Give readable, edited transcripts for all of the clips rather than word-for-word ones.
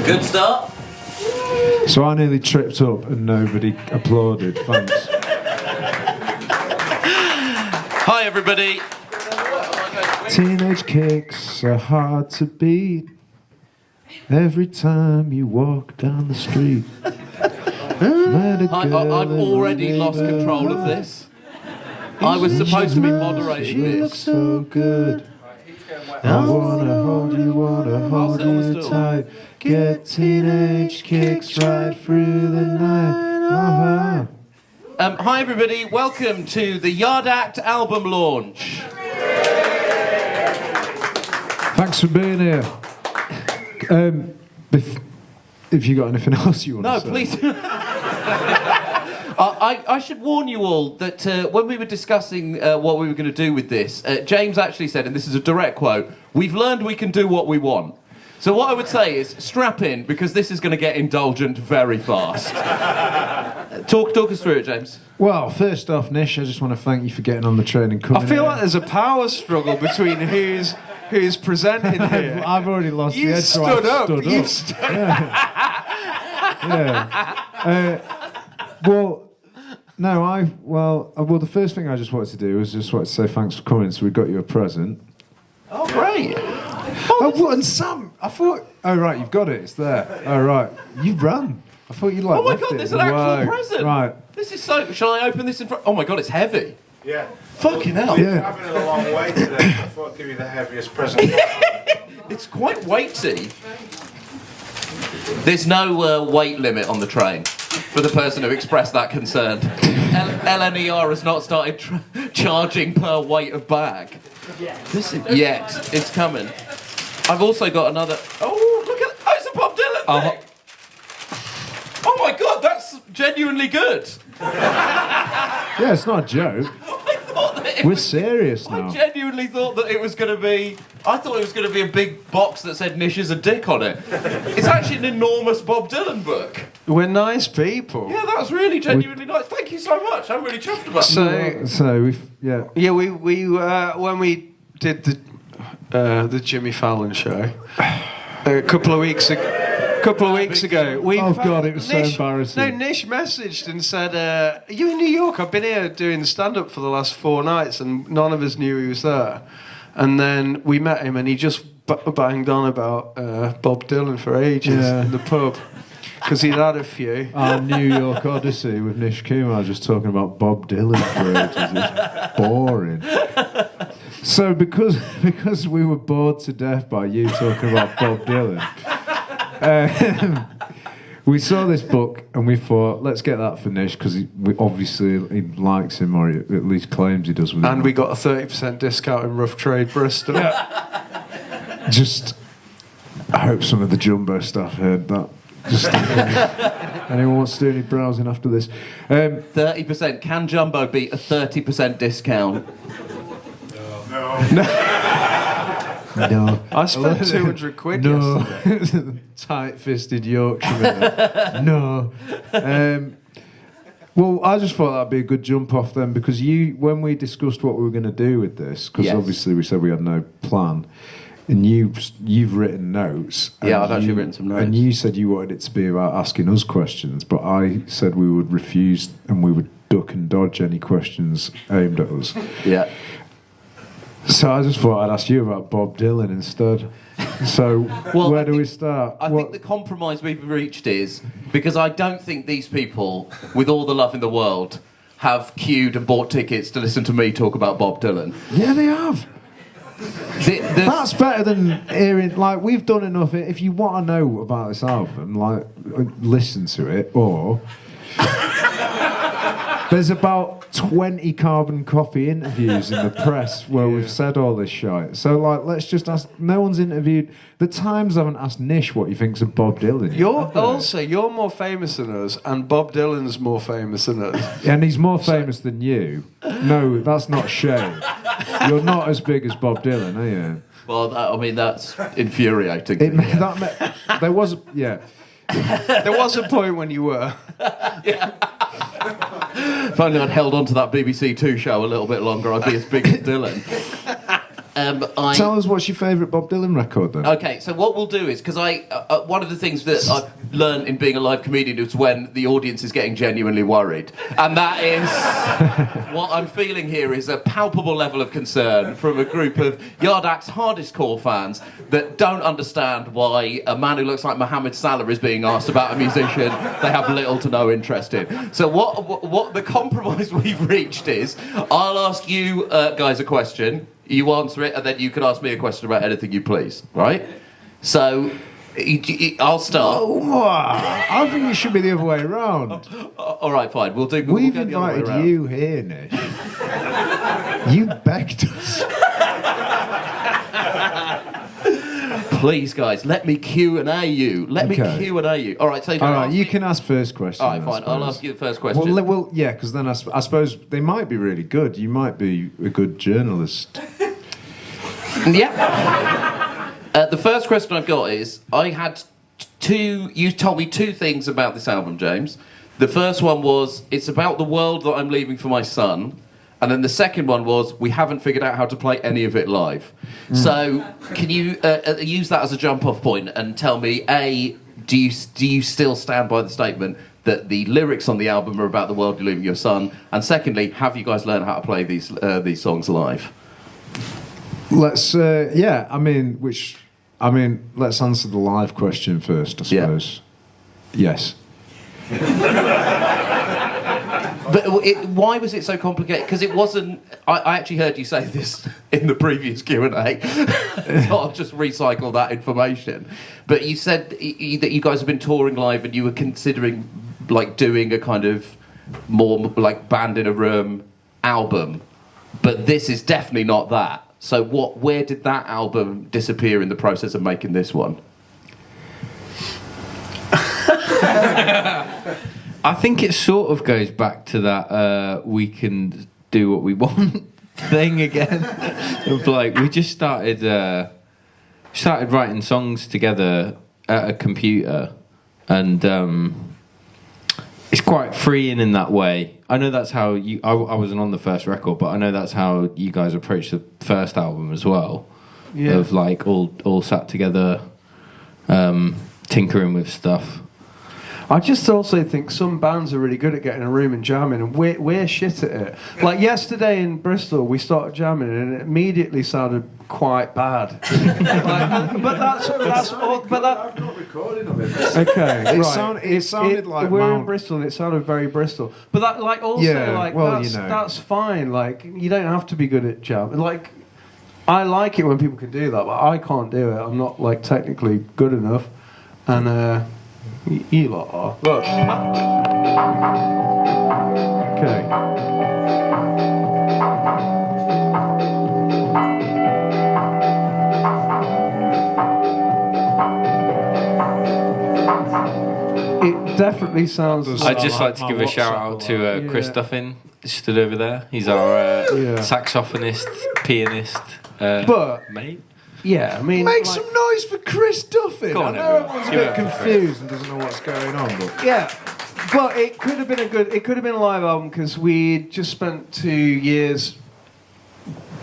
Good start. So I nearly tripped up and nobody applauded. Thanks. Hi, everybody. Teenage kicks are hard to beat. Every time you walk down the street. I've already lost control of this. I was supposed to be moderating She this. looks so good. I wanna hold you tight. Get teenage kicks right through the night. Hi, everybody. Welcome to the Yard Act album launch. Thanks for being here. If you got anything else you want No, to say? please. I should warn you all that when we were discussing what we were going to do with this, James actually said, and this is a direct quote, "We've learned we can do what we want." So what I would say is, strap in, because this is going to get indulgent very fast. Talk us through it, James. Well, first off, Nish, I just want to thank you for getting on the train and coming I feel here. like there's a power struggle between who's presenting here. I've already lost the You edge, so stood I've up. stood You up. stood Yeah. Well, the first thing I just wanted to do was just wanted to say thanks for coming, so we got you a present. Oh, great. And Sam, I thought... Oh, right, you've got it, it's there. Oh, right, you ran. I thought you'd Oh my left God, it there's in an the actual way. present. Right. This is so... Shall I open this in front? Oh my God, it's heavy. Yeah. Fucking hell. Yeah. Having it a long way today, I thought I'd give you the heaviest present. It's quite weighty. There's no weight limit on the train for the person who expressed that concern. LNER has not started charging per weight of bag. Yet. It's coming. I've also got another... Oh, look at... Oh, it's a Bob Dylan thing. Oh my God, that's genuinely good. Yeah, it's not a joke. I thought that it We're was... serious I now. genuinely thought that it was going to be... I thought it was going to be a big box that said Nish is a dick on it. It's actually an enormous Bob Dylan book. We're nice people. Yeah, that was really genuinely nice. Thank you so much. I'm really chuffed about it. So we've... Yeah. Yeah, we when we did the Jimmy Fallon show a couple of weeks ago. We Oh, God, it was so embarrassing. No, Nish messaged and said, "Are you in New York? I've been here doing stand-up for the last 4 nights, and none of us knew he was there." And then we met him, and he just banged on about Bob Dylan for ages in the pub because he'd had a few. Our New York Odyssey with Nish Kumar just talking about Bob Dylan for ages. It's boring. So because we were bored to death by you talking about Bob Dylan, we saw this book and we thought, let's get that for Nish because he likes him, or he at least claims he does. With And him. we got a 30% discount in Rough Trade Bristol. Just, I hope some of the Jumbo staff heard that. Just anyone wants to do any browsing after this? 30%. Can Jumbo beat a 30% discount? No. I spent 200 quid yesterday. Tight-fisted Yorkshireman. No. Well, I just thought that'd be a good jump off then, because when we discussed what we were going to do with this, because obviously we said we had no plan, and you've written notes. Yeah, I've actually written some notes. And you said you wanted it to be about asking us questions, but I said we would refuse and we would duck and dodge any questions aimed at us. Yeah. So I just thought I'd ask you about Bob Dylan instead. So where do we start? I think the compromise we've reached is, because I don't think these people, with all the love in the world, have queued and bought tickets to listen to me talk about Bob Dylan. Yeah, they have. That's better than hearing, like, we've done enough. If you want to know about this album, like, listen to it, or... There's about 20 carbon copy interviews in the press where we've said all this shit. So, like, let's just ask... No one's interviewed... The Times haven't asked Nish what he thinks of Bob Dylan. You're more famous than us, and Bob Dylan's more famous than us. And he's more famous than you. No, that's not shame. You're not as big as Bob Dylan, are you? Well, that's infuriating. There was... Yeah. There was a point when you were. If only I'd held on to that BBC Two show a little bit longer, I'd be as big as Dylan. Tell us what's your favourite Bob Dylan record then. Okay, so what we'll do is, because one of the things that I've learned in being a live comedian is when the audience is getting genuinely worried. And that is, what I'm feeling here is a palpable level of concern from a group of Yard Act's hardest core fans that don't understand why a man who looks like Mohammed Salah is being asked about a musician they have little to no interest in. So what the compromise we've reached is, I'll ask you guys a question, you answer it, and then you can ask me a question about anything you please, right? So, I'll start. Oh, I think it should be the other way around. All right, fine. We've invited you here, Nish. You begged us. Please, guys, let me Q&A you. Let me Q&A you. All right, so you can ask first question. All right, fine. I'll ask you the first question. Well, yeah, because then I suppose they might be really good. You might be a good journalist. Yeah. The first question I've got is, you told me two things about this album, James. The first one was, it's about the world that I'm leaving for my son. And then the second one was, we haven't figured out how to play any of it live. So, can you use that as a jump-off point and tell me, A, do you still stand by the statement that the lyrics on the album are about the world you're leaving your son? And secondly, have you guys learned how to play these songs live? Let's, let's answer the live question first, I suppose. Yeah. Yes. But why was it so complicated? Because it wasn't... I actually heard you say this in the previous Q&A. So I'll just recycle that information. But you said that you guys have been touring live and you were considering doing a kind of more band in a room album. But this is definitely not that. So where did that album disappear in the process of making this one? I think it sort of goes back to that we can do what we want thing again. Of we just started writing songs together at a computer, and it's quite freeing in that way. I know that's how I wasn't on the first record, but I know that's how you guys approached the first album as well. Yeah. Of all sat together, tinkering with stuff. I just also think some bands are really good at getting in a room and jamming, and we're shit at it. Like yesterday in Bristol, we started jamming, and it immediately sounded quite bad. But that's all. But that. I've got recording of it. Okay, it sounded like we're in Bristol, and it sounded very Bristol. But that, that's fine. You don't have to be good at jamming. I like it when people can do that, but I can't do it. I'm not technically good enough, and. You lot are. Look. Okay. It definitely sounds... I'd just like to give a shout out to Chris Duffin, stood over there. He's our saxophonist, pianist, mate. Yeah, I mean... Make some noise for Chris Duffin. Go on, I know everyone's a bit confused and doesn't know what's going on, but... Yeah, but it could have been a live album, because we just spent 2 years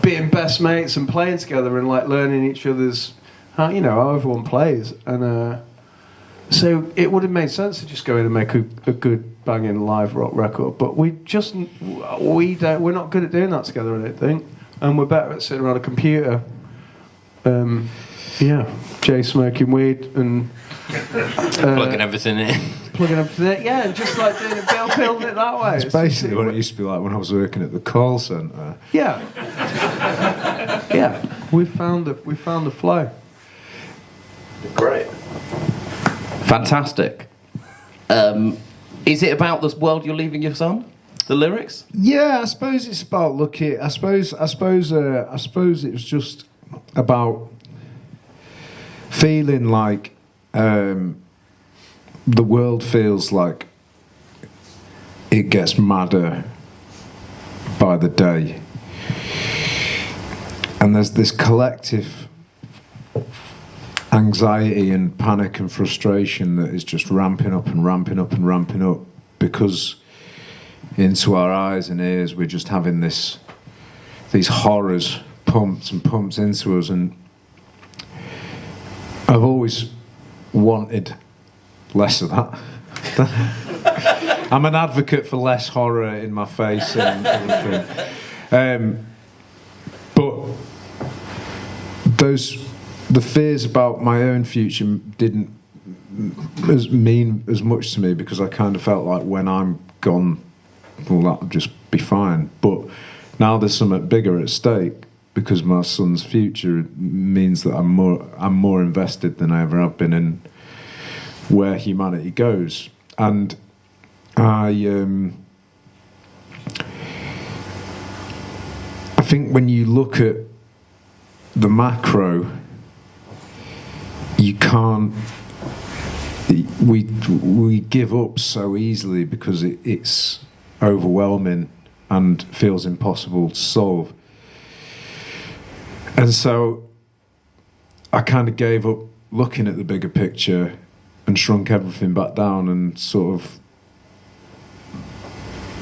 being best mates and playing together and learning each other's... how everyone plays. And so it would have made sense to just go in and make a good banging live rock record. But we're not good at doing that together, I don't think. And we're better at sitting around a computer... Jay smoking weed and plugging everything in. Yeah, and just doing it, building it that way. It's basically what it used to be like when I was working at the call centre. Yeah, we found the flow. Great, fantastic. Is it about this world you're leaving your son? The lyrics? Yeah, I suppose it's about looking. I suppose it was just about feeling like the world feels like it gets madder by the day, and there's this collective anxiety and panic and frustration that is just ramping up and ramping up and ramping up, because into our eyes and ears we're just having these horrors pumped into us, and I've always wanted less of that. I'm an advocate for less horror in my face and everything. But the fears about my own future didn't mean as much to me, because I kind of felt like when I'm gone, well, that'll just be fine. But now there's something bigger at stake, because my son's future means that I'm more invested than I ever have been in where humanity goes. And I think when you look at the macro, you can't. We give up so easily because it's overwhelming and feels impossible to solve. And so I kind of gave up looking at the bigger picture and shrunk everything back down and sort of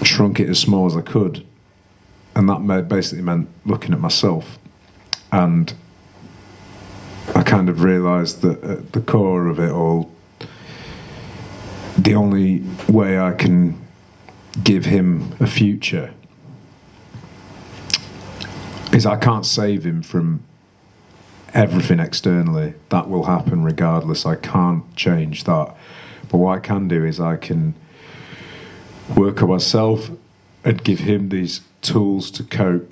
shrunk it as small as I could. And that basically meant looking at myself. And I kind of realised that at the core of it all, the only way I can give him a future is I can't save him from everything externally. That will happen regardless. I can't change that. But what I can do is I can work on myself and give him these tools to cope,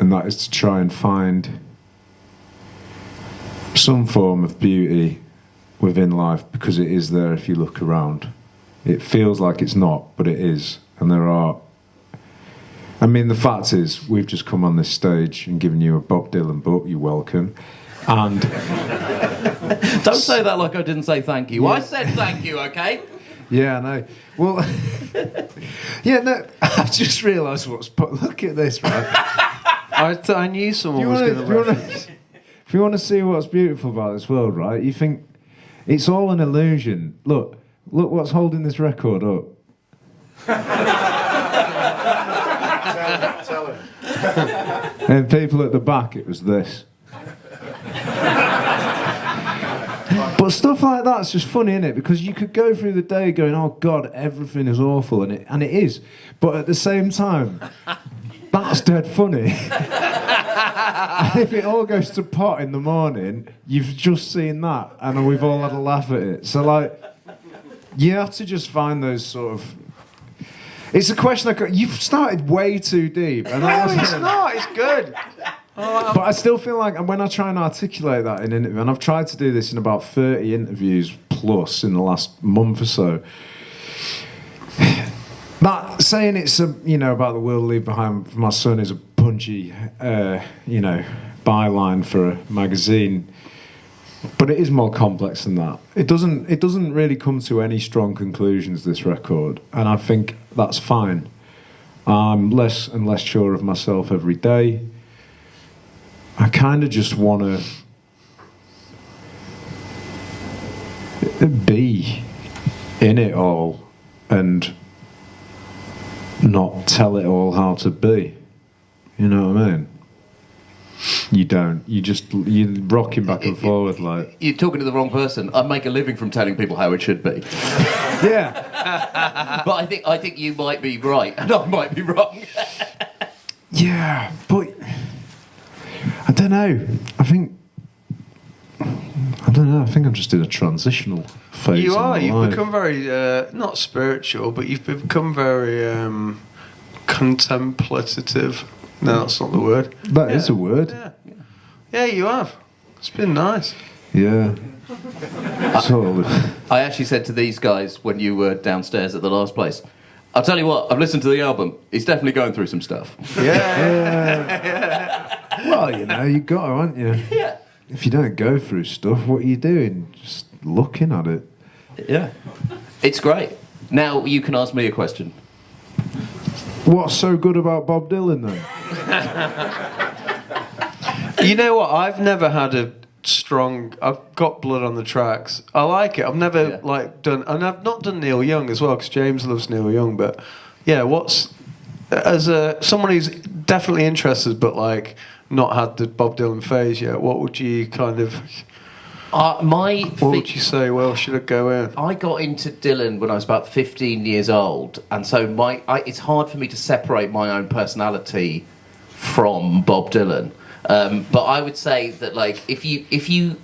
and that is to try and find some form of beauty within life, because it is there if you look around. It feels like it's not, but it is. And there are... I mean, the fact is, we've just come on this stage and given you a Bob Dylan book. You're welcome. And... Don't say that like I didn't say thank you. Yeah. I said thank you, okay? Yeah, I know. Well... yeah, no, I've just realised what's... Look at this, right? I knew someone was going to reference. If you want to see what's beautiful about this world, right, you think it's all an illusion. Look what's holding this record up. Tell him. And people at the back, it was this. But stuff like that's just funny, isn't it? Because you could go through the day going, oh God, everything is awful, and it is. But at the same time, that's dead funny. And if it all goes to pot in the morning, you've just seen that, and we've all had a laugh at it. So, like, you have to just find those sort of... It's a question you've started way too deep. And no, it's not. It's good. But I still feel like when I try and articulate that in an interview, and I've tried to do this in about 30 interviews plus in the last month or so, that saying it's about the world I leave behind for my son is a punchy, byline for a magazine. But it is more complex than that. It doesn't really come to any strong conclusions, this record, and I think that's fine. I'm less and less sure of myself every day. I kind of just want to be in it all and not tell it all how to be. You know what I mean? You don't. You're rocking back and forward like... You're talking to the wrong person. I make a living from telling people how it should be. Yeah. But I think you might be right, and I might be wrong. Yeah, but... I don't know. I think I'm just in a transitional phase. You are. You've life. become very, not spiritual, but you've become very contemplative. No, that's not the word. That is a word. Yeah, you have. It's been nice. Yeah. Sort of. I actually said to these guys when you were downstairs at the last place, I'll tell you what, I've listened to the album. He's definitely going through some stuff. Yeah. Well, you got to, aren't you? Yeah. If you don't go through stuff, what are you doing? Just looking at it. Yeah. It's great. Now you can ask me a question. What's so good about Bob Dylan, then? You know what? I've never had a strong... I've got blood on the tracks. I like it. I've never, done... And I've not done Neil Young as well, because James loves Neil Young, but... Yeah, what's... As someone who's definitely interested, but, not had the Bob Dylan phase yet, what would you kind of... What would you say? Well, should I go in? I got into Dylan when I was about 15 years old, and so it's hard for me to separate my own personality from Bob Dylan. But I would say that, like, if you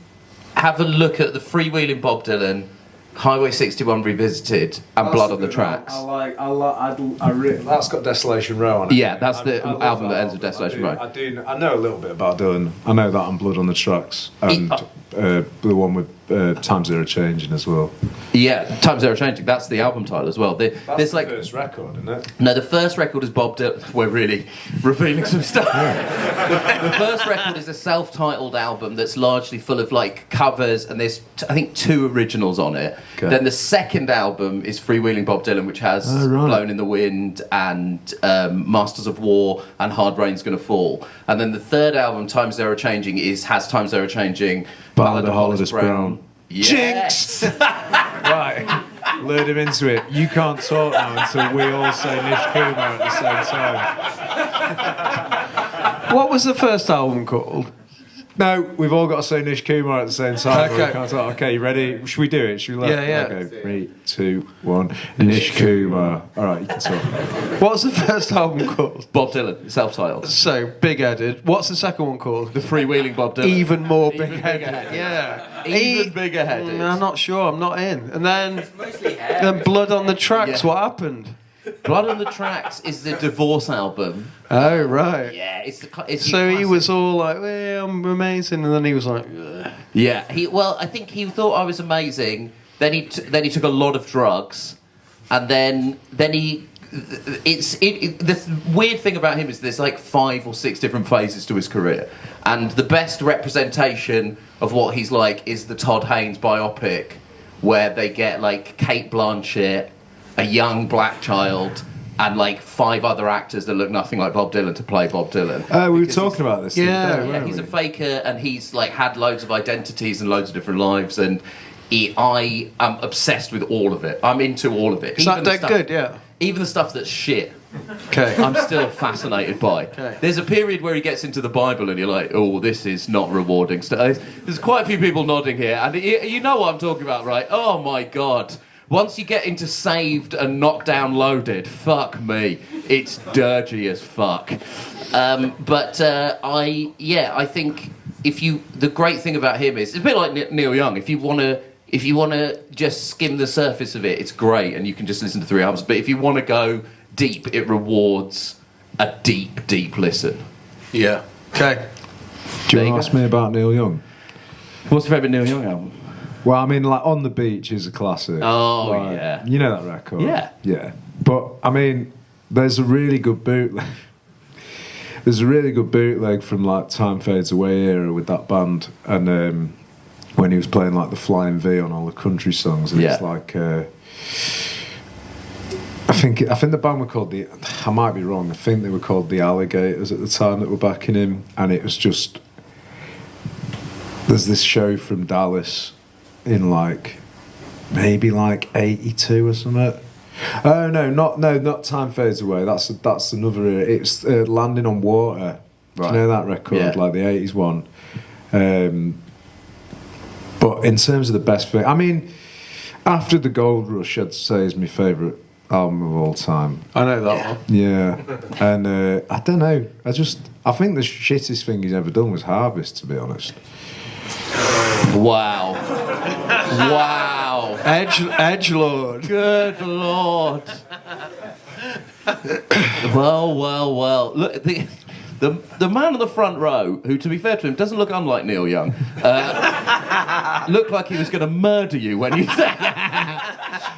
have a look at the freewheeling Bob Dylan, Highway 61 Revisited, and Blood on the Tracks. That's got Desolation Row on it. Yeah, that's the album that ends with Desolation Row. I know a little bit about Dylan. I know that and Blood on the Tracks, and the one with Time Zero Changing as well. Yeah, Time Zero Changing. That's the album title as well. That's the first record, isn't it? No, the first record is Bob Dylan. We're really revealing some stuff. Yeah. The first record is a self-titled album that's largely full of like covers, and there's I think 2 originals on it. Okay. Then the second album is Freewheeling Bob Dylan, which has Blown in the Wind and Masters of War and Hard Rain's Gonna Fall. And then the third album, Time Zero Changing, has Time Zero Changing, Ballad of Hollis Brown. Yes. Jinx! Right, lured him into it. You can't talk now until we all say Nish Kumar at the same time. What was the first album called? No, we've all got to say Nish Kumar at the same time. Okay. We can't talk. Okay, you ready? Should we do it? Should we Yeah. Okay, 3, 2, 1. Nish Kumar. All right, you can talk. What's the first album called? Bob Dylan, self-titled. So, big-headed. What's the second one called? The Freewheeling Bob Dylan. Even more Even big-headed. bigger-headed. Yeah. Even bigger-headed. I'm not sure. I'm not in. And then Blood on the Tracks. Yeah. What happened? Blood on the Tracks is the Divorce album. Oh, right. Yeah, it's So he was all like, well, I'm amazing. And then he was like, ugh. Yeah, I think he thought I was amazing. Then he took a lot of drugs, and then he. The weird thing about him is there's like 5 or 6 different phases to his career, and the best representation of what he's like is the Todd Haynes biopic, where they get like Cate Blanchett, a young black child, and like 5 other actors that look nothing like Bob Dylan to play Bob Dylan. We were talking about this. Yeah, He's a faker, and he's like had loads of identities and loads of different lives, and I am obsessed with all of it. I'm into all of it. Is that good? Yeah. Even the stuff that's shit. Okay. I'm still fascinated by. Okay. There's a period where he gets into the Bible and you're like, oh, this is not rewarding stuff. There's quite a few people nodding here, and you know what I'm talking about, right? Oh my God. Once you get into Saved and Knocked Down Loaded, fuck me, it's dirgy as fuck. I think the great thing about him is, it's a bit like Neil Young. If you want to just skim the surface of it, it's great, and you can just listen to 3 albums. But if you want to go deep, it rewards a deep, deep listen. Yeah. Okay. Do you want to ask me about Neil Young? What's your favourite Neil Young album? Well, I mean, like, On the Beach is a classic. Oh, like, yeah. You know that record? Yeah. Yeah. But, I mean, there's a really good bootleg. There's a really good bootleg from, like, Time Fades Away era with that band. And when he was playing, like, the Flying V on all the country songs. And it's like... I think the band were called I might be wrong. I think they were called the Alligators at the time that were backing him. And it was just... There's this show from Dallas... in like maybe like 82 or something. Oh no, not Time Fades Away. That's another era. It's Landing on Water. Right. Do you know that record? Yeah. Like the 80s one. But in terms of the best thing, I mean, after the Gold Rush, I'd say is my favourite album of all time. I know that one. Yeah, and I don't know. I think the shittest thing he's ever done was Harvest, to be honest. Wow. Edgelord. Good Lord. Well. Look, the man on the front row, who, to be fair to him, doesn't look unlike Neil Young, looked like he was going to murder you when you said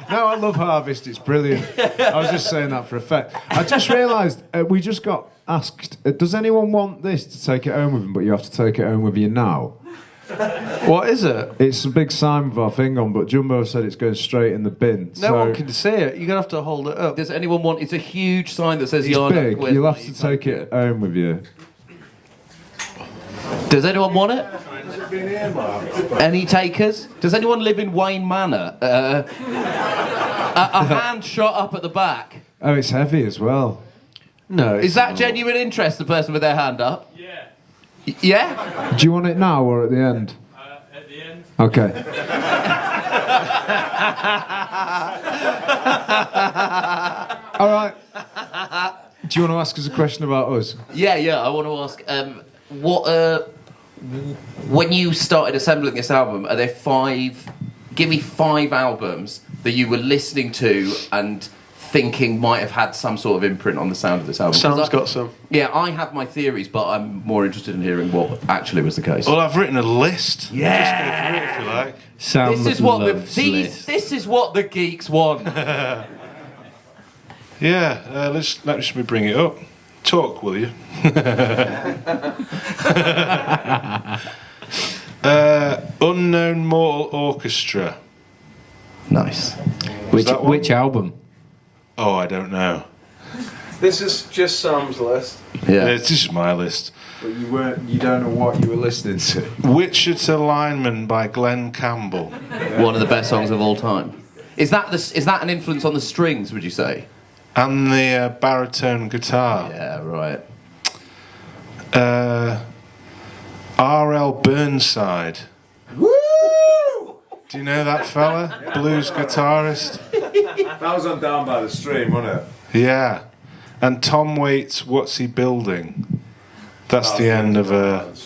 No, I love Harvest. It's brilliant. I was just saying that for effect. I just realised we just got asked, does anyone want this to take it home with them, but you have to take it home with you now? What is it? It's a big sign with our thing on, but Jumbo said it's going straight in the bin. No one can see it. You're going to have to hold it up. Does anyone want... It's a huge sign that says it's Yard big. Act. You'll have to take it home with you. Does anyone want it? Any takers? Does anyone live in Wayne Manor? A hand shot up at the back. Oh, it's heavy as well. No. Is that genuine interest, the person with their hand up? Yeah. Yeah? Do you want it now or at the end? At the end. Okay. All right. Do you want to ask us a question about us? Yeah. I want to ask, when you started assembling this album, are there give me 5 albums that you were listening to and thinking might have had some sort of imprint on the sound of this album? Sam's got some. Yeah, I have my theories, but I'm more interested in hearing what actually was the case. Well, I've written a list. Yeah. Just go through it if you like. Sam This is what loves this is what the geeks want. Yeah, let me bring it up. Talk, will you? Unknown Mortal Orchestra. Nice. Which album? Oh, I don't know. This is just Sam's list. Yeah. This is my list. But you don't know what you were listening to. Wichita Lineman by Glenn Campbell. One of the best songs of all time. Is that an influence on the strings, would you say? And the baritone guitar. Yeah, right. R.L. Burnside. Woo! Do you know that fella? Blues guitarist. That was on Down by the Stream, wasn't it? Yeah. And Tom Waits' What's He Building? That's the end of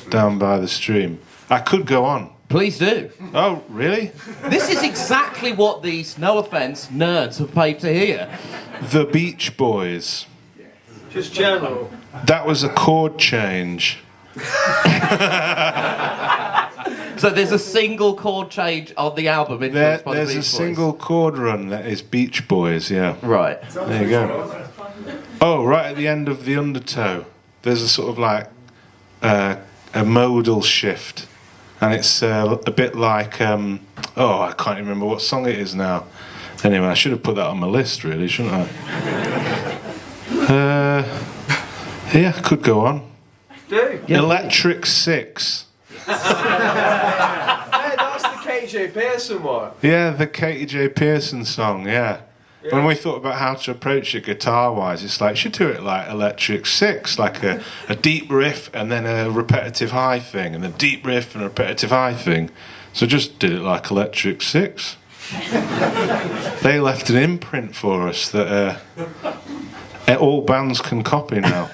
Down by the Stream. I could go on. Please do. Oh, really? This is exactly what these, no offence, nerds have paid to hear. The Beach Boys. Just general. That was a chord change. So there's a single chord change on the album influenced by the There's Beach a Boys. single chord run that is Beach Boys, yeah. Right. There you go. Oh, right at the end of the undertow, there's a sort of like a modal shift. And it's a bit like, I can't remember what song it is now. Anyway, I should have put that on my list, really, shouldn't I? Yeah, could go on. Do. Electric Six. Hey, that's the KJ Pearson one. Yeah, the Katie J. Pearson song, yeah. When we thought about how to approach it guitar-wise, it's like, should do it like Electric Six, like a deep riff and then a repetitive high thing, and a deep riff and a repetitive high thing. So just did it like Electric Six. They left an imprint for us that all bands can copy now.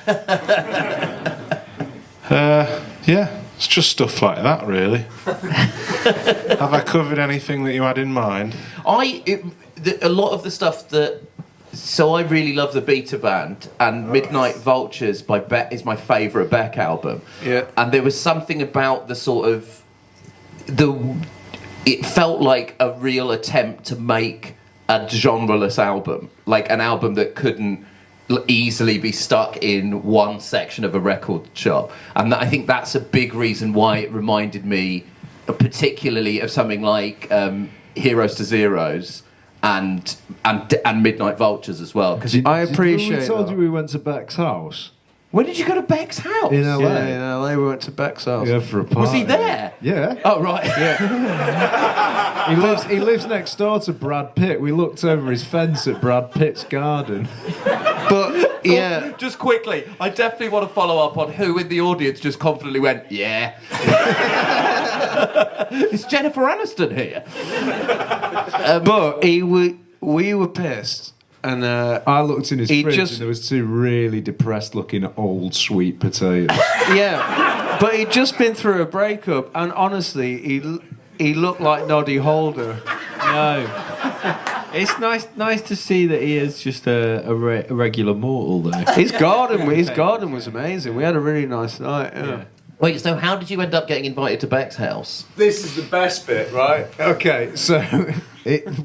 Yeah, it's just stuff like that, really. Have I covered anything that you had in mind? A lot of the stuff that... So I really love the Beta Band, and Midnight Vultures by Beck is my favourite Beck album. Yeah. And there was something about the sort of... It felt like a real attempt to make a genreless album. Like an album that couldn't easily be stuck in one section of a record shop. And I think that's a big reason why it reminded me particularly of something like Heroes to Zeros and Midnight Vultures as well. Because I appreciate We told that. you we went to Beck's house. when did you go to Beck's house? In LA. Yeah, in LA we went to Beck's house. Yeah, for a party. Was he there? Yeah. Oh right. Yeah. He lives next door to Brad Pitt. We looked over his fence at Brad Pitt's garden. But yeah, Just quickly, I definitely want to follow up on who in the audience just confidently went, yeah. It's Jennifer Aniston here. but we were pissed, and I looked in his He fridge just- and there was two really depressed-looking old sweet potatoes. yeah, but he'd just been through a breakup, and honestly, he looked like Noddy Holder. No. It's nice to see that he is just a regular mortal, though. His garden was amazing. We had a really nice night. Yeah. Wait, so how did you end up getting invited to Beck's house? This is the best bit, right? Okay, so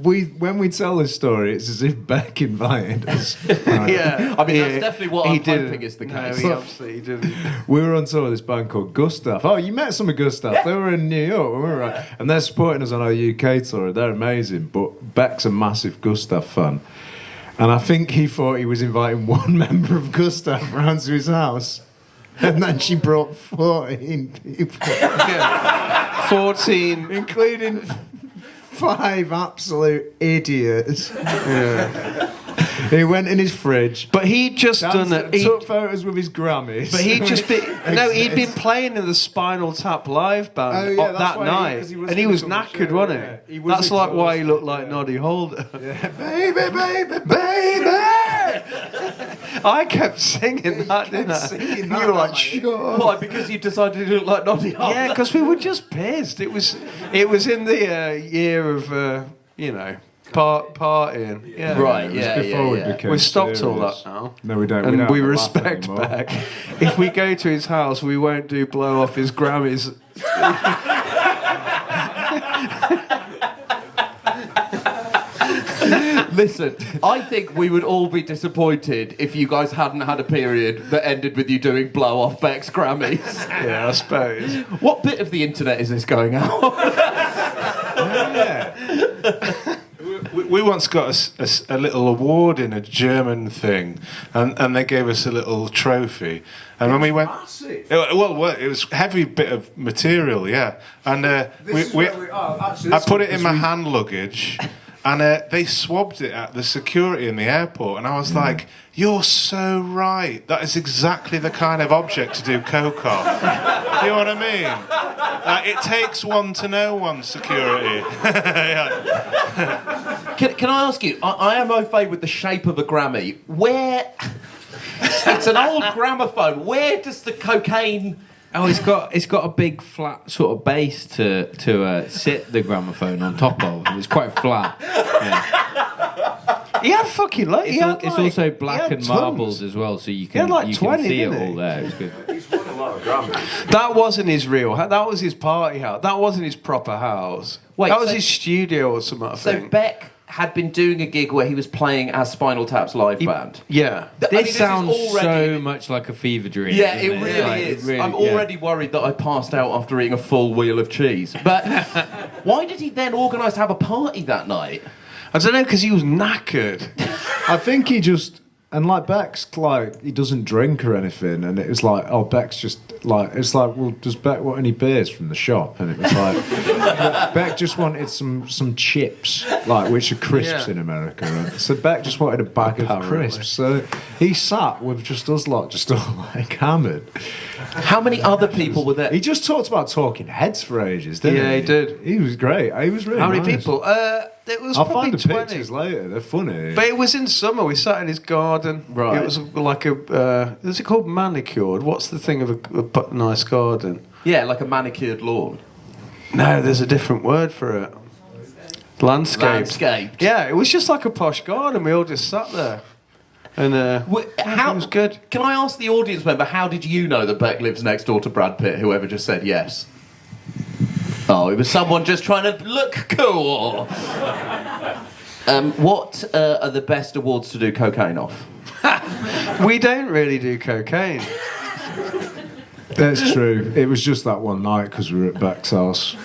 when we tell this story, it's as if Beck invited us. Right. Yeah, I mean, that's definitely what I'm didn't. hoping is the No, case. he absolutely didn't. We were on tour with this band called Gustav. Oh, you met some of Gustav. They were in New York when we were right. And they're supporting us on our UK tour. They're amazing. But Beck's a massive Gustav fan. And I think he thought he was inviting one member of Gustav round to his house. And then she brought 14 people. Yeah. 14. Including 5 absolute idiots. Yeah. He went in his fridge. But he'd just done it. Took photos with his Grammys. But he'd just been he'd been playing in the Spinal Tap live band that night, and he was knackered, wasn't he? That's like why he looked like Noddy Holder. Yeah, baby, baby, baby. I kept singing that, didn't I? Singing You were like, sure. Why? Because you decided to look like Noddy Holder? Yeah, because we were just pissed. It was in the year of partying. Yeah. Right, It was yeah, before we became We've stopped all serious. that now. No, we don't. And don't we have to laugh respect anymore. Beck. If we go to his house, we won't do blow off his Grammys. Listen, I think we would all be disappointed if you guys hadn't had a period that ended with you doing blow off Beck's Grammys. Yeah, I suppose. What bit of the internet is this going out? We once got a little award in a German thing, and they gave us a little trophy. And when we went, well, it was a heavy bit of material, yeah. And I put it in my hand luggage, and they swabbed it at the security in the airport, and I was like, "You're so right. That is exactly the kind of object to do coke on." You know what I mean? It takes one to know one, security. Yeah. Can I ask you, I am au fait with the shape of a Grammy. Where... It's an old gramophone. Where does the cocaine... Oh, it's got a big flat sort of base to sit the gramophone on top of. It's quite flat. Yeah. He had fucking loads. It's also black and marbled as well, so you can, like you 20, can see it didn't he? all there. It's good. That wasn't his real house. That was his party house. That wasn't his proper house. Wait, that was so- his studio or something, I So think. Beck had been doing a gig where he was playing as Spinal Tap's live band. Yeah. This sounds is already... so much like a fever dream. Yeah, doesn't it really Like, is. it really- I'm yeah. already worried that I passed out after eating a full wheel of cheese. But why did he then organise to have a party that night? I don't know, because he was knackered. I think he just, and like Beck's like, he doesn't drink or anything, and it was like, oh, Beck's just like, it's like, well, does Beck want any beers from the shop? And it was like, Beck just wanted some chips, like, which are crisps in America, right? So Beck just wanted a bag of crisps. So he sat with just us lot, just all like hammered. How many other people were there? He just talked about Talking Heads for ages, didn't he? Yeah, he did. He was great. He was really How many nice. people? It was I'll probably find the 20. pictures later. They're funny. But it was in summer. We sat in his garden. Right. It was like a... is it called manicured? What's the thing of a nice garden? Yeah, like a manicured lawn. No, there's a different word for it. Landscaped. Yeah, it was just like a posh garden. We all just sat there. And it was good. Can I ask the audience member, how did you know that Beck lives next door to Brad Pitt, whoever just said yes? Oh, it was someone just trying to look cool. What are the best awards to do cocaine off? We don't really do cocaine. That's true. It was just that one night because we were at Beck's house.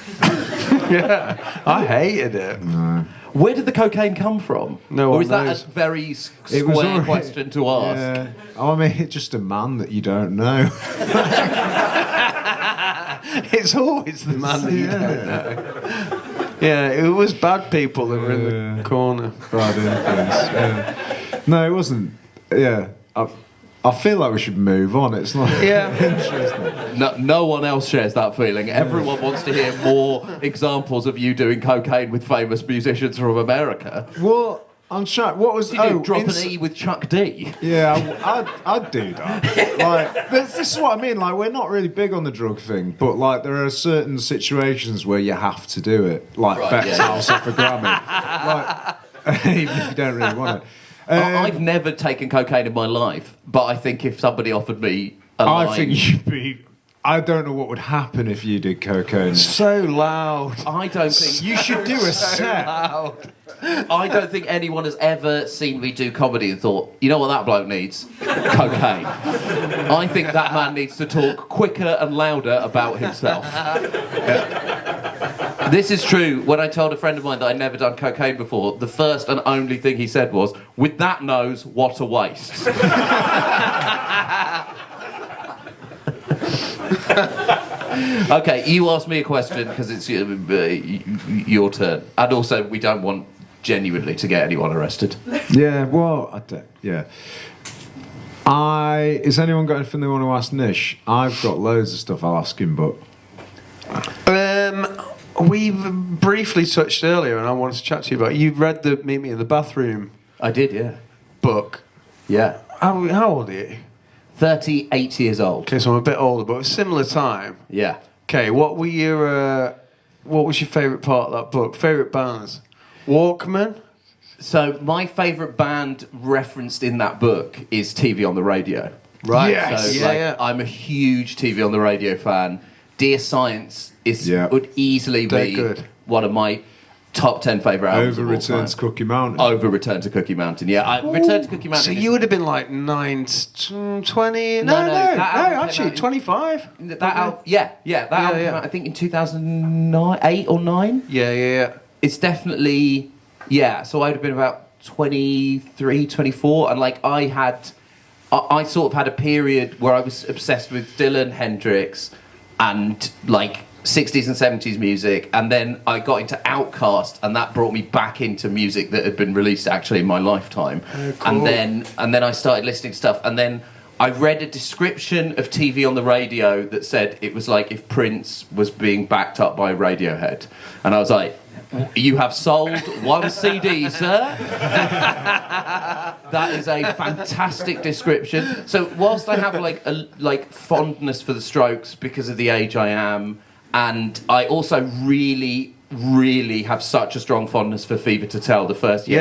Yeah, I hated it. No. Where did the cocaine come from? No Or one is that knows. a very It was square alright. question to ask? Yeah. I mean, it's just a man that you don't know. It's always the man that you don't know. Yeah, it was bad people that were in the corner. Bad influence. Yeah. No, it wasn't. Yeah. I feel like we should move on. It's not. Yeah. No one else shares that feeling. Everyone wants to hear more examples of you doing cocaine with famous musicians from America. Well, I'm trying. What was? Did you drop an E with Chuck D? Yeah, I'd do that. Like, this is what I mean. Like, we're not really big on the drug thing, but like, there are certain situations where you have to do it. Like Beck's house off a Grammy. Like, even if you don't really want it. I've never taken cocaine in my life, but I think if somebody offered me a line... I think you'd be. I don't know what would happen if you did cocaine. So loud. I don't think... You should do a set. Loud. I don't think anyone has ever seen me do comedy and thought, you know what that bloke needs? Cocaine. I think that man needs to talk quicker and louder about himself. This is true. When I told a friend of mine that I'd never done cocaine before, the first and only thing he said was, with that nose, what a waste. Okay, you ask me a question because it's your turn. And also, we don't want genuinely to get anyone arrested. Yeah, well, yeah. Has anyone got anything they want to ask Nish? I've got loads of stuff I'll ask him, but... We've briefly touched earlier, and I wanted to chat to you about. You read the Meet Me in the Bathroom I did, yeah. book. Yeah. How old are you? 38 years old. Okay, so I'm a bit older, but a similar time. Yeah. Okay, what was your favourite part of that book? Favourite bands? Walkman? So my favourite band referenced in that book is TV on the Radio. Right. Yes. So, Yeah. I'm a huge TV on the Radio fan. Dear Science would easily They're be good. one of my top 10 favourite albums. Over of all Return time. to Cookie Mountain. Over Return to Cookie Mountain, yeah. Return to Cookie Mountain. So you would have been like 20? No, that album came actually, out in- 25. That album, that album came out, I think, in 2008 or 9. Yeah. It's definitely, so I'd have been about 23, 24, and like I sort of had a period where I was obsessed with Dylan, Hendrix, and like 60s and 70s music, and then I got into Outkast, and that brought me back into music that had been released actually in my lifetime. Cool. And then I started listening to stuff, and then I read a description of TV on the radio that said it was like if Prince was being backed up by Radiohead, and I was like, you have sold one CD, sir. That is a fantastic description. So whilst I have like fondness for the Strokes because of the age I am, and I also really, really have such a strong fondness for Fever to Tell, the first year.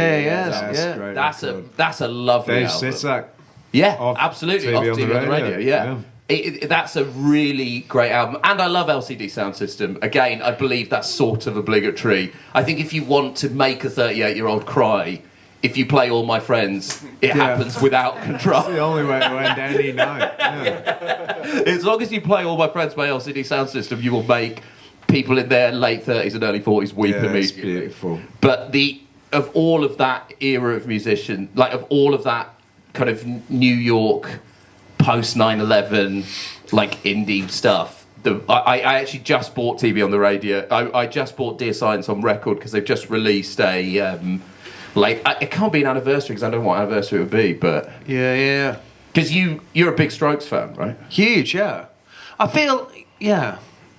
Great That's record. a lovely Dave album. Sitzak. Yeah, Off absolutely. TV Off TV on the radio, yeah. That's a really great album. And I love LCD Sound System. Again, I believe that's sort of obligatory. I think if you want to make a 38-year-old cry, if you play All My Friends, it happens without control. It's the only way to end any night. Yeah. As long as you play All My Friends by LCD Sound System, you will make people in their late 30s and early 40s weep It's immediately. beautiful. But of all of that era of musician, like of all of that kind of New York post 9/11 like indie stuff, I actually just bought TV on the Radio. I just bought Dear Science on record because they've just released a it can't be an anniversary because I don't know what anniversary it would be, but Yeah. because you're a big Strokes fan, right? Huge, yeah. I feel, and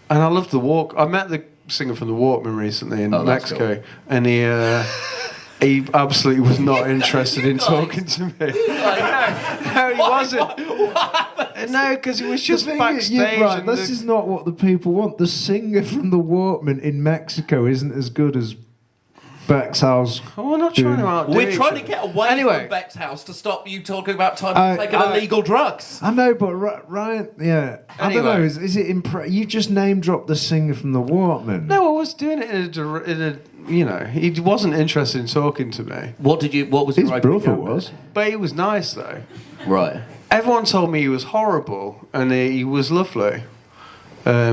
I love the Walk. I met the singer from the Walkman recently in that's Mexico, cool. and he absolutely was not interested in talking to me. No, he wasn't. No, because he was just The thing backstage. right, and this is not what the people want. The singer from the Walkman in Mexico isn't as good as Beck's house. Oh, we're not trying to outdo We're each trying other. to get away Anyway. from Beck's house to stop you talking about time taking illegal drugs. I know, but Ryan, I don't know. Anyway. Is it you just name dropped the singer from the Walkman? No, I was doing it in a he wasn't interested in talking to me. What was His your opening brother gambit? was. But he was nice, though. Right. Everyone told me he was horrible, and he was lovely. I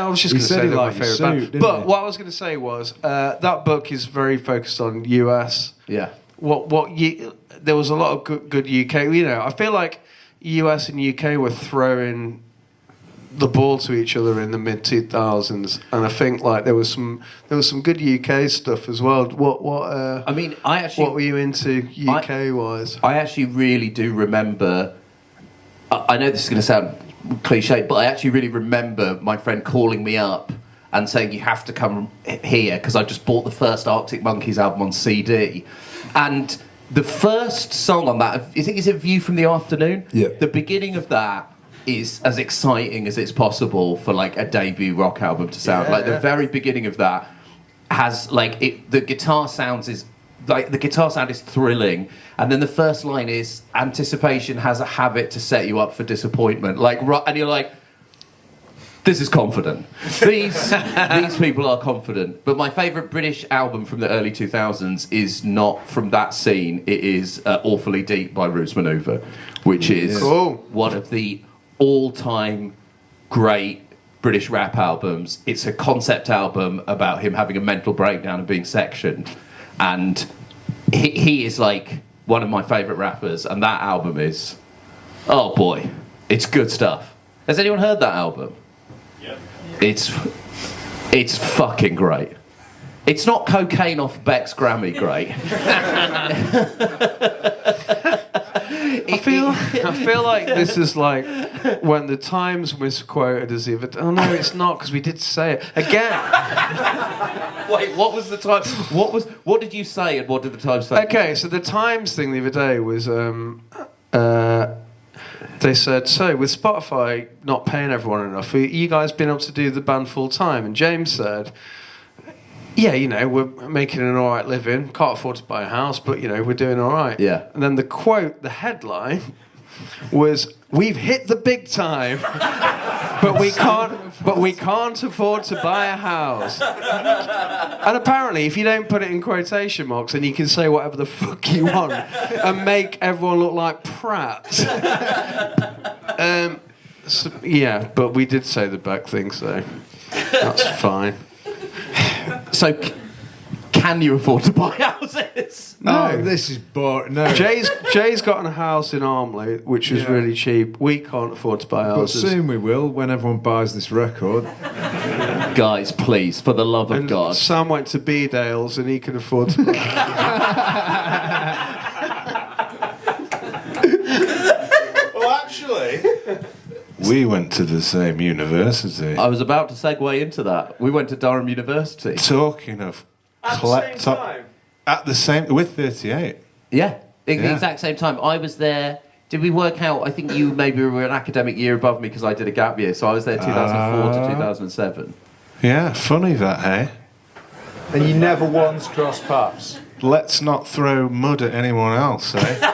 was just He going to said say he that my liked your favourite suit, band. didn't But he? what I was going to say was that book is very focused on US. Yeah. There was a lot of good UK. I feel like US and UK were throwing the ball to each other in the mid 2000s, and I think like there was some good UK stuff as well. What were you into UK wise? I actually really do remember. I know this is going to sound cliche, but I actually really remember my friend calling me up and saying you have to come here because I just bought the first Arctic Monkeys album on CD, and the first song on that, I think it's A View from the Afternoon. Yeah. The beginning of that is as exciting as it's possible for like a debut rock album to sound. The very beginning of that has the guitar sound is thrilling, and then the first line is anticipation has a habit to set you up for disappointment. And you're like, this is confident. These people are confident. But my favourite British album from the early 2000s is not from that scene. It is Awfully Deep by Roots Maneuver, which is one of the all-time great British rap albums. It's a concept album about him having a mental breakdown and being sectioned. And he is like one of my favourite rappers, and that album is, oh boy, it's good stuff. Has anyone heard that album? It's fucking great. It's not cocaine off Beck's Grammy, great. I feel like this is like when the Times misquoted us the other day. Oh no, it's not, because we did say it again. Wait, what was the time? What did you say, and what did the Times say? Okay, so the Times thing the other day was they said, so with Spotify not paying everyone enough, are you guys been able to do the band full time? And James said, yeah, you know, we're making an all right living, can't afford to buy a house, but, you know, we're doing all right. Yeah. And then the quote, the headline, was, we've hit the big time, but we can't afford to buy a house. And apparently, if you don't put it in quotation marks, then you can say whatever the fuck you want and make everyone look like prats. So, yeah, but we did say the Beck thing, so that's fine. So, can you afford to buy houses? No, this is boring. No. Jay's got a house in Armley, which was really cheap. We can't afford to buy But houses. soon we will, when everyone buys this record. Guys, please, for the love of And God. Sam went to Bedales and he can afford to buy. Well, actually, we went to the same university. I was about to segue into that. We went to Durham University. Talking of collect up at the same with 38. Yeah, the Yeah. exact same time. I was there. Did we work out? I think you maybe were an academic year above me because I did a gap year. So I was there 2004 to 2007. Yeah, funny that, hey? And you never once crossed paths. Let's not throw mud at anyone else, eh?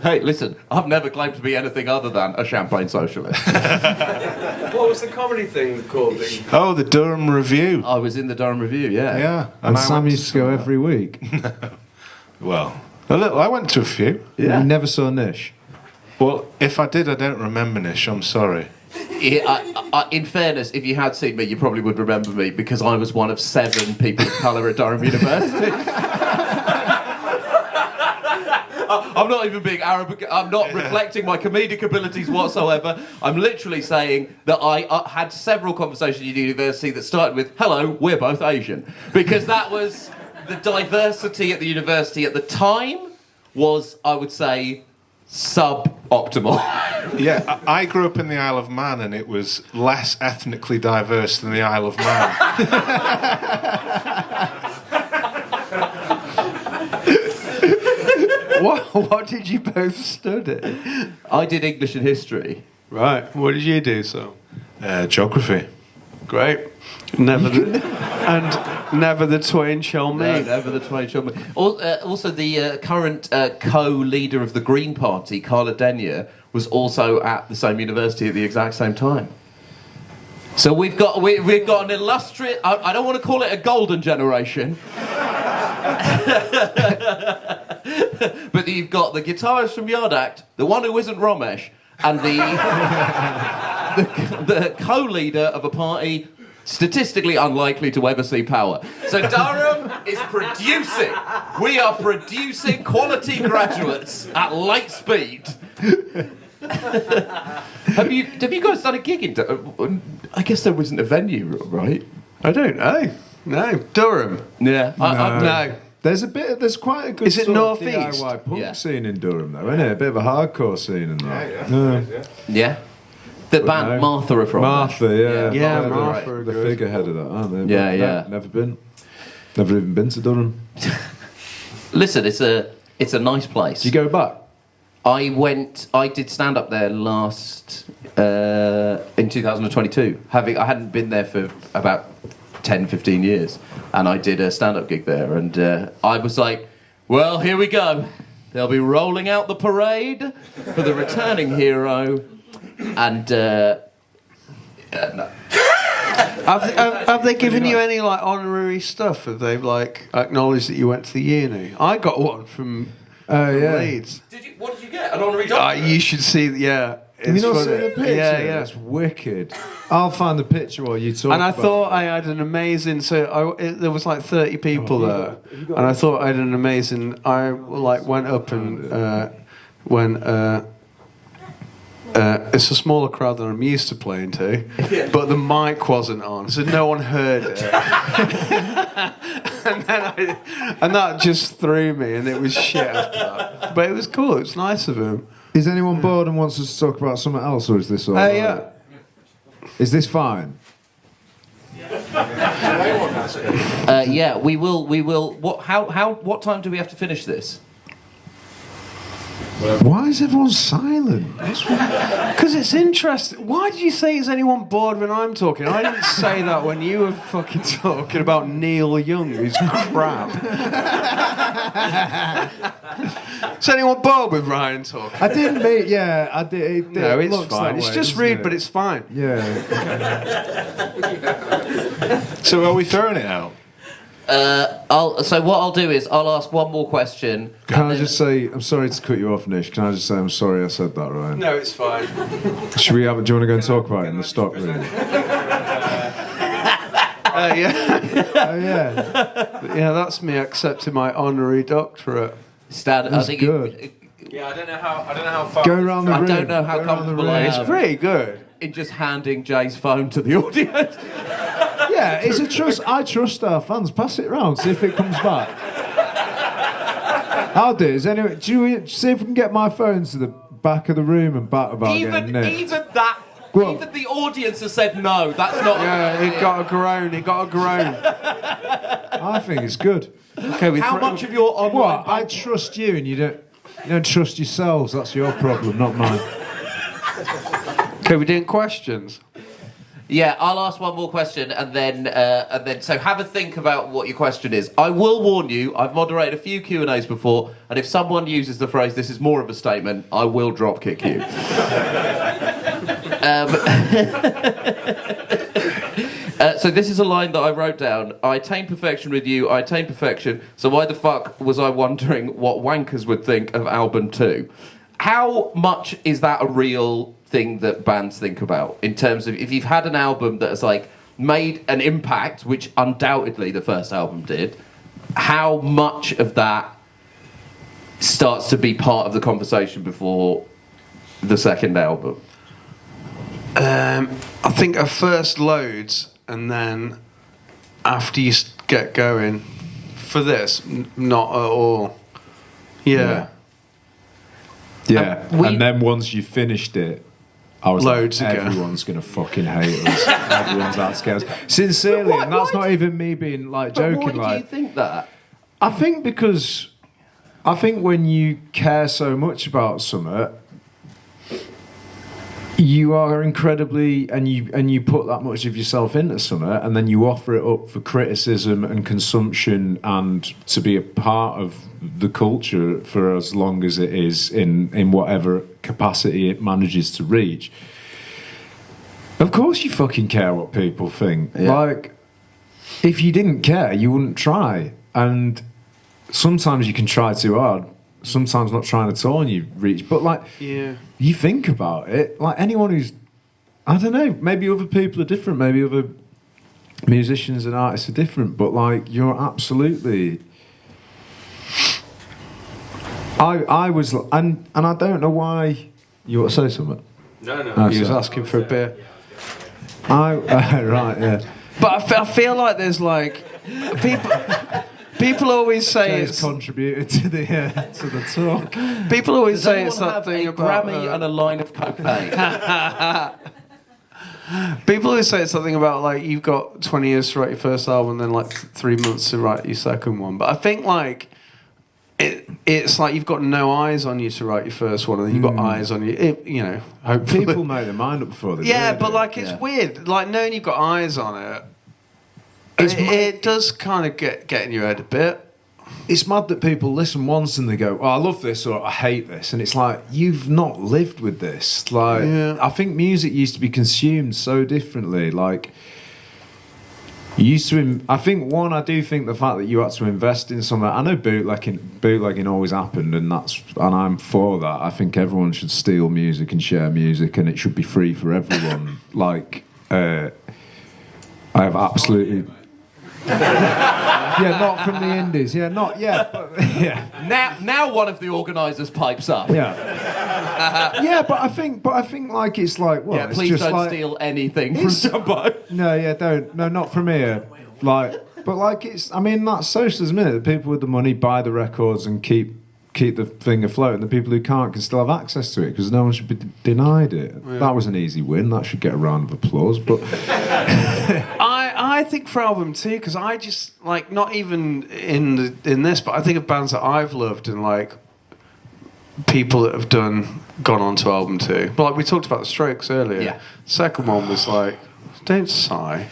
Hey, listen, I've never claimed to be anything other than a champagne socialist. What was the comedy thing called? Oh, the Durham Review. I was in the Durham Review, yeah. Yeah. And I Sam went used to go every week. Well, a little. I went to a few. You never saw Nish. Well, if I did, I don't remember Nish. I'm sorry. In fairness, if you had seen me, you probably would remember me because I was one of 7 people of colour at Durham University. I'm not even being Arab. I'm not reflecting my comedic abilities whatsoever. I'm literally saying that I had several conversations at university that started with, hello, we're both Asian. Because that was the diversity at the university at the time was, I would say, suboptimal. Yeah, I grew up in the Isle of Man, and it was less ethnically diverse than the Isle of Man. What did you both study? I did English and history. Right. What did you do, so? Geography. Great. Never the twain shall No, meet. never the twain shall meet. Also, the current co-leader of the Green Party, Carla Denyer, was also at the same university at the exact same time. So we've got an illustrious. I don't want to call it a golden generation. But you've got the guitarist from Yard Act, the one who isn't Ramesh, and the co-leader of a party statistically unlikely to ever see power. So Durham is producing. We are producing quality graduates at light speed. Have you guys done a gig in Durham? I guess there wasn't a venue, right? I don't know. No. Durham. Yeah. No. There's quite a good Is it sort of northeast? DIY punk Yeah. scene in Durham, though, isn't it? A bit of a hardcore scene in that. Yeah. The band no. Martha are from Martha, yeah. Yeah, They're Martha are the good. figurehead of that, aren't they? Yeah, But no, yeah. Never been. Never even been to Durham. Listen, it's a nice place. Do you go back? I did stand up there last in 2022. I hadn't been there for about 10, 15 years, and I did a stand up gig there, and I was like, well, here we go. They'll be rolling out the parade for the returning hero, and no. Have they given you any like honorary stuff? Have they like acknowledged that you went to the uni? I got one from Leeds. What did you get? An honorary doctorate? You should see. Yeah. Have you not funny. seen the picture? Yeah. It's wicked. I'll find the picture while you talk. And I about thought it. I had an amazing. There was like 30 people there, and I thought I had an amazing. I like went up and it's a smaller crowd than I'm used to playing to, but the mic wasn't on, so no one heard it. and that just threw me, and it was shit after that. But it was cool. It was nice of him. Is anyone bored and wants us to talk about something else, or is this all right? Yeah. Is this fine? Yeah, we will. What time do we have to finish this? Why is everyone silent? Because it's interesting. Why did you say, is anyone bored when I'm talking? I didn't say that when you were fucking talking about Neil Young, who's crap. Is anyone bored with Ryan talking? I didn't mean, yeah, I did. No, it's looks fine. that It's way, just doesn't rude, it? but it's fine. Yeah. So are we throwing it out? So what I'll do is I'll ask one more question. Can I just say, I'm sorry to cut you off, Nish. Can I just say I'm sorry I said that, Ryan? No, it's fine. Should we have? Do you want to go and talk about it in the stock room? Yeah. Oh yeah. Yeah, that's me accepting my honorary doctorate. Stan, I That's think good. Yeah, I don't know how far. Go around the I room. don't know how Go around the comfortable I room. am. It's pretty good. in just handing Jay's phone to the audience. Yeah, it's a trust. I trust our fans. Pass it round. See if it comes back. I'll do it. Anyway, do you see if we can get my phone to the back of the room and back about getting nicked? Even that. Go on. Even the audience has said no. That's not. Yeah, he got a groan. He got a groan. I think it's good. Okay, How much of your online? What? I trust you, and you don't trust yourselves. That's your problem, not mine. Okay, we're doing questions. Yeah, I'll ask one more question, and then so have a think about what your question is. I will warn you. I've moderated a few Q&As before, and if someone uses the phrase "this is more of a statement," I will drop kick you. So this is a line that I wrote down. I attain perfection with you. I attain perfection. So why the fuck was I wondering what wankers would think of album 2? How much is that a real thing that bands think about in terms of if you've had an album that has like made an impact, which undoubtedly the first album did, how much of that starts to be part of the conversation before the second album? I think at first loads, and then after you get going, for this, not at all. Yeah. Yeah, and then once you finished it, I was Loads like, ago. everyone's going to fucking hate us. Everyone's that scared. Sincerely, and that's not even me being like joking. But why do you Like, think that? I think because when you care so much about something, you are incredibly and you put that much of yourself into something, and then you offer it up for criticism and consumption and to be a part of the culture for as long as it is in whatever capacity it manages to reach. Of course you fucking care what people think. Yeah. Like, if you didn't care, you wouldn't try. And sometimes you can try too hard, sometimes not trying at all and you reach. But like, Yeah. you think about it, like anyone who's, I don't know, maybe other people are different, maybe other musicians and artists are different, but like, you're absolutely... I was, and I don't know why. You want to say something? No. Oh, He was sorry. asking for a beer. Right, yeah. But I feel like there's like people always say Jay's it's contributed to the talk. people always Does say anyone it's that have thing a about Grammy and a line of cocaine? people always say it's something about like you've got 20 years to write your first album, then like 3 months to write your second one. But I think like it's like you've got no eyes on you to write your first one, and then you've got eyes on you. You know, hopefully. People make their mind up before they Yeah, do but it. like it's weird. Like knowing you've got eyes on it, it does kind of get in your head a bit. It's mad that people listen once and they go, "Oh, I love this" or "I hate this," and it's like you've not lived with this. Like, Yeah. I think music used to be consumed so differently. Like, you used to. I think I do think the fact that you had to invest in something. I know bootlegging always happened, and I'm for that. I think everyone should steal music and share music, and it should be free for everyone. Like, I have absolutely. Yeah, not from the indies. Yeah, not yet. But, yeah, Now one of the organisers pipes up. yeah. Yeah, but I think like it's like, well, Yeah, it's please just don't like, steal anything from Jumbo. No, yeah, don't. No, not from here. Like, but like it's. I mean, that's socialism, isn't it? The people with the money buy the records and keep the thing afloat, and the people who can't can still have access to it because no one should be denied it. Yeah. That was an easy win. That should get a round of applause. But I think for album 2, because I just like not even in this, but I think of bands that I've loved and like people that have gone on to album 2. But like we talked about the Strokes earlier. Yeah. The second one was like, don't sigh.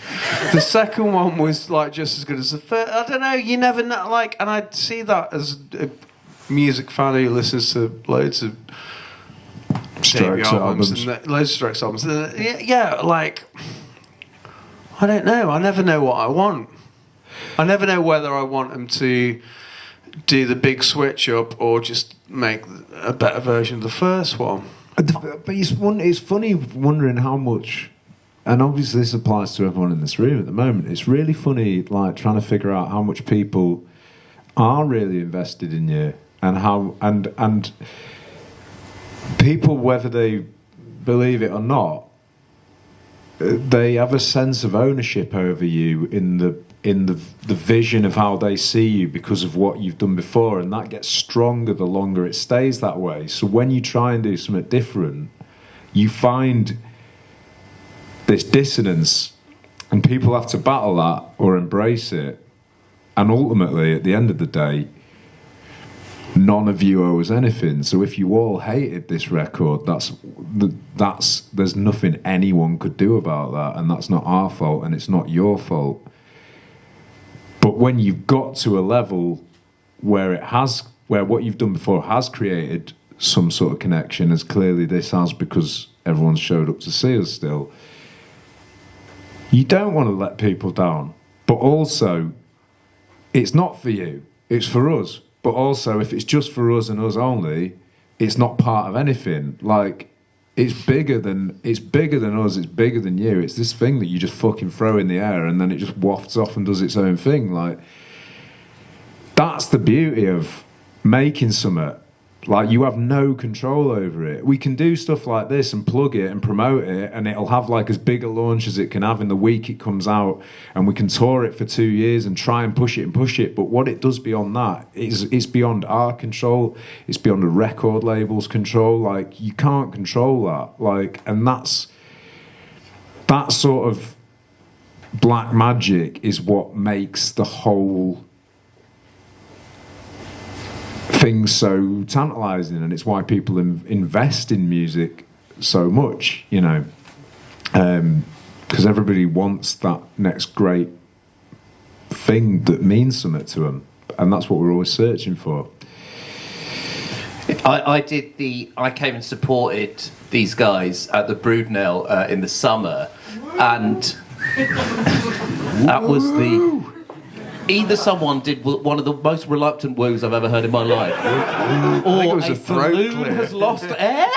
The second one was like just as good as the first. I don't know. You never know. Like, and I see that as a music fan who listens to loads of Strokes albums. and loads of Strokes albums. Yeah, like I don't know. I never know what I want. I never know whether I want them to do the big switch up or just make a better version of the first one. But it's funny wondering how much, and obviously this applies to everyone in this room at the moment. It's really funny, like trying to figure out how much people are really invested in you, and how and people, whether they believe it or not, they have a sense of ownership over you in the vision of how they see you because of what you've done before, and that gets stronger the longer it stays that way. So when you try and do something different, you find this dissonance, and people have to battle that or embrace it. And ultimately, at the end of the day, none of you owe us anything. So if you all hated this record, there's nothing anyone could do about that, and that's not our fault, and it's not your fault. But when you've got to a level where what you've done before has created some sort of connection, as clearly this has because everyone's showed up to see us still, you don't want to let people down. But also, it's not for you, it's for us. But also, if it's just for us and us only, it's not part of anything. Like, it's bigger than us, it's bigger than you. It's this thing that you just fucking throw in the air and then it just wafts off and does its own thing. Like, that's the beauty of making something. Like, you have no control over it. We can do stuff like this and plug it and promote it, and it'll have like as big a launch as it can have in the week it comes out, and we can tour it for 2 years and try and push it. But what it does beyond that is beyond our control. It's beyond a record label's control. Like, you can't control that. Like, and that's that sort of black magic is what makes the whole things so tantalizing, and it's why people invest in music so much, you know, because everybody wants that next great thing that means something to them, and that's what we're always searching for. I came and supported these guys at the Broodnail in the summer, and that was either someone did one of the most reluctant woos I've ever heard in my life, or it was a throat balloon clear. has lost air.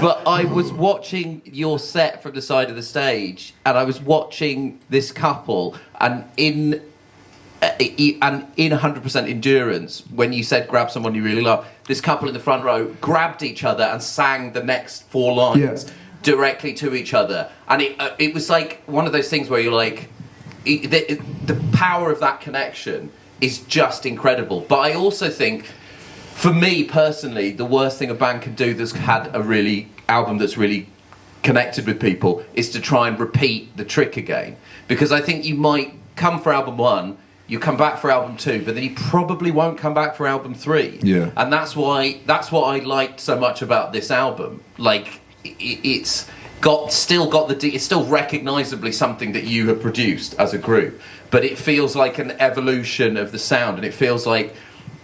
But I was watching your set from the side of the stage, and I was watching this couple, and in 100% endurance, when you said grab someone you really love, this couple in the front row grabbed each other and sang the next 4 lines directly to each other, and it was like one of those things where you're like, the power of that connection is just incredible. But I also think, for me personally, the worst thing a band can do that's had a really album that's really connected with people is to try and repeat the trick again. Because I think you might come for album 1, you come back for album 2, but then you probably won't come back for album 3. Yeah. And that's what I liked so much about this album. Like, it's still recognisably something that you have produced as a group, but it feels like an evolution of the sound, and it feels like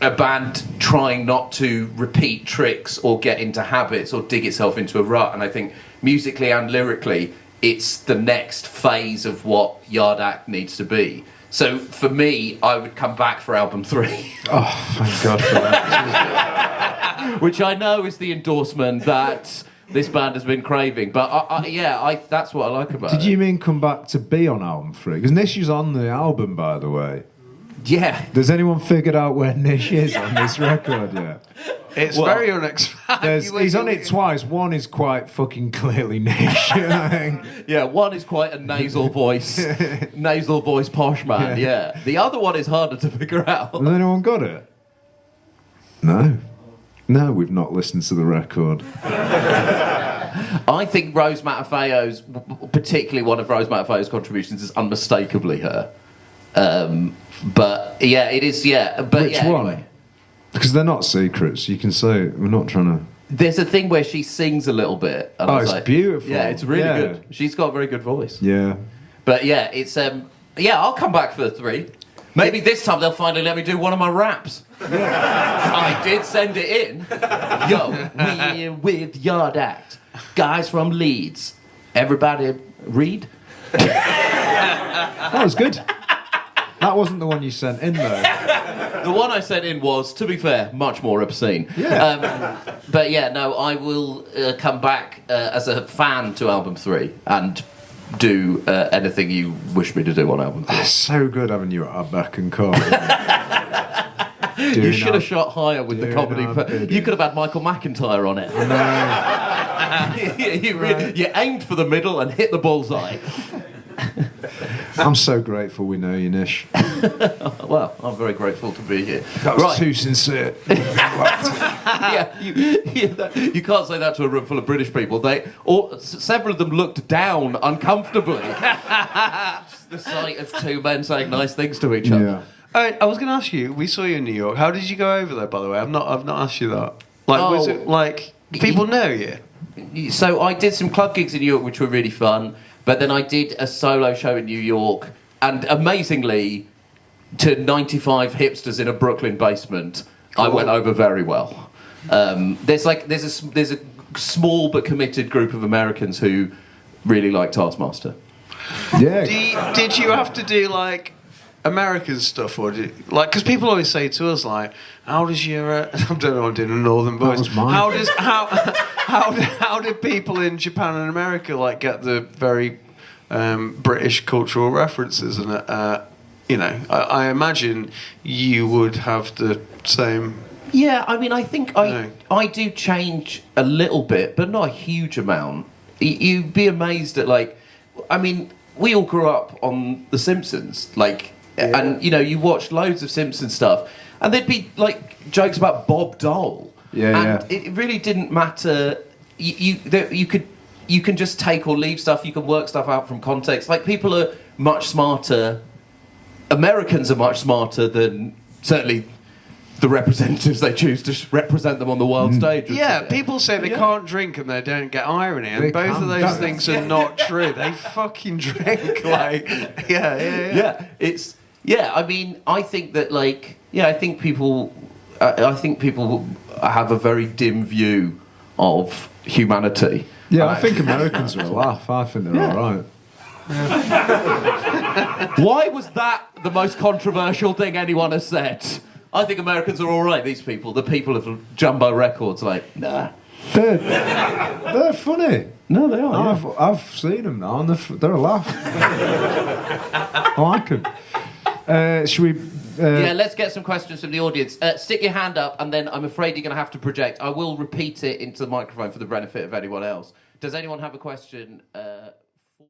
a band trying not to repeat tricks or get into habits or dig itself into a rut. And I think musically and lyrically, it's the next phase of what Yard Act needs to be. So for me, I would come back for album 3. Oh, thank God for that. Which I know is the endorsement that this band has been craving, but that's what I like about it. Did you mean come back to be on album 3? Because Nish is on the album, by the way. Yeah. Has anyone figured out where Nish is on this record yet? It's very unexpected. He's on it twice. One is quite fucking clearly Nish. You know what I mean? Yeah, one is quite a nasal voice posh man, yeah. The other one is harder to figure out. Has anyone got it? No. No, we've not listened to the record. I think Rose Matafeo's, particularly one of Rose Matafeo's contributions, is unmistakably her. But yeah, it is. Yeah, but Which yeah, one? anyway. Because they're not secrets. You can say we're not trying to. There's a thing where she sings a little bit. And I was it's like, beautiful. Yeah, it's really Yeah. good. She's got a very good voice. Yeah. But yeah, it's I'll come back for the 3. Maybe this time they'll finally let me do one of my raps. I did send it in. Yo, we're with Yard Act. Guys from Leeds. Everybody read? That was good. That wasn't the one you sent in, though. The one I sent in was, to be fair, much more obscene. Yeah. But yeah, no, I will come back as a fan to album 3 and do anything you wish me to do on album 3. It's so good having you at Beck and Cole. You should have shot higher with the comedy. You could have had Michael McIntyre on it. You aimed for the middle and hit the bullseye. I'm so grateful we know you, Nish. Well, I'm very grateful to be here. That was too sincere. Yeah, you can't say that to a room full of British people. Several of them looked down uncomfortably. Just the sight of 2 men saying nice things to each other. Yeah. I was going to ask you. We saw you in New York. How did you go over there? By the way, I've not asked you that. Like, was it like people know you? So I did some club gigs in New York, which were really fun. But then I did a solo show in New York, and amazingly, to 95 hipsters in a Brooklyn basement, I went over very well. There's a small but committed group of Americans who really like Taskmaster. Yeah. Did you have to do like American stuff, or because people always say to us like, how does your I don't know, I'm doing a northern voice. That was mine. How did people in Japan and America like get the very British cultural references? And I imagine you would have the same. Yeah, I mean, I think I do change a little bit, but not a huge amount. You'd be amazed at we all grew up on The Simpsons, and you watched loads of Simpsons stuff, and there'd be like jokes about Bob Dole, and it really didn't matter. You can just take or leave stuff. You can work stuff out from context. Like, people are much smarter. Americans are much smarter than certainly the representatives they choose to represent them on the world stage. Yeah, people say they can't drink and they don't get irony, and both of those things are not true. They fucking drink. I mean, I think that I think people have a very dim view of humanity. Yeah, I think Americans are a laugh. I think they're all right. Why was that the most controversial thing anyone has said? I think Americans are all right, these people. The people of Jumbo Records, nah. They're funny. No, they are. I've seen them now, and they're a laugh. I like them. Should we... let's get some questions from the audience. Stick your hand up, and then I'm afraid you're going to have to project. I will repeat it into the microphone for the benefit of anyone else. Does anyone have a question?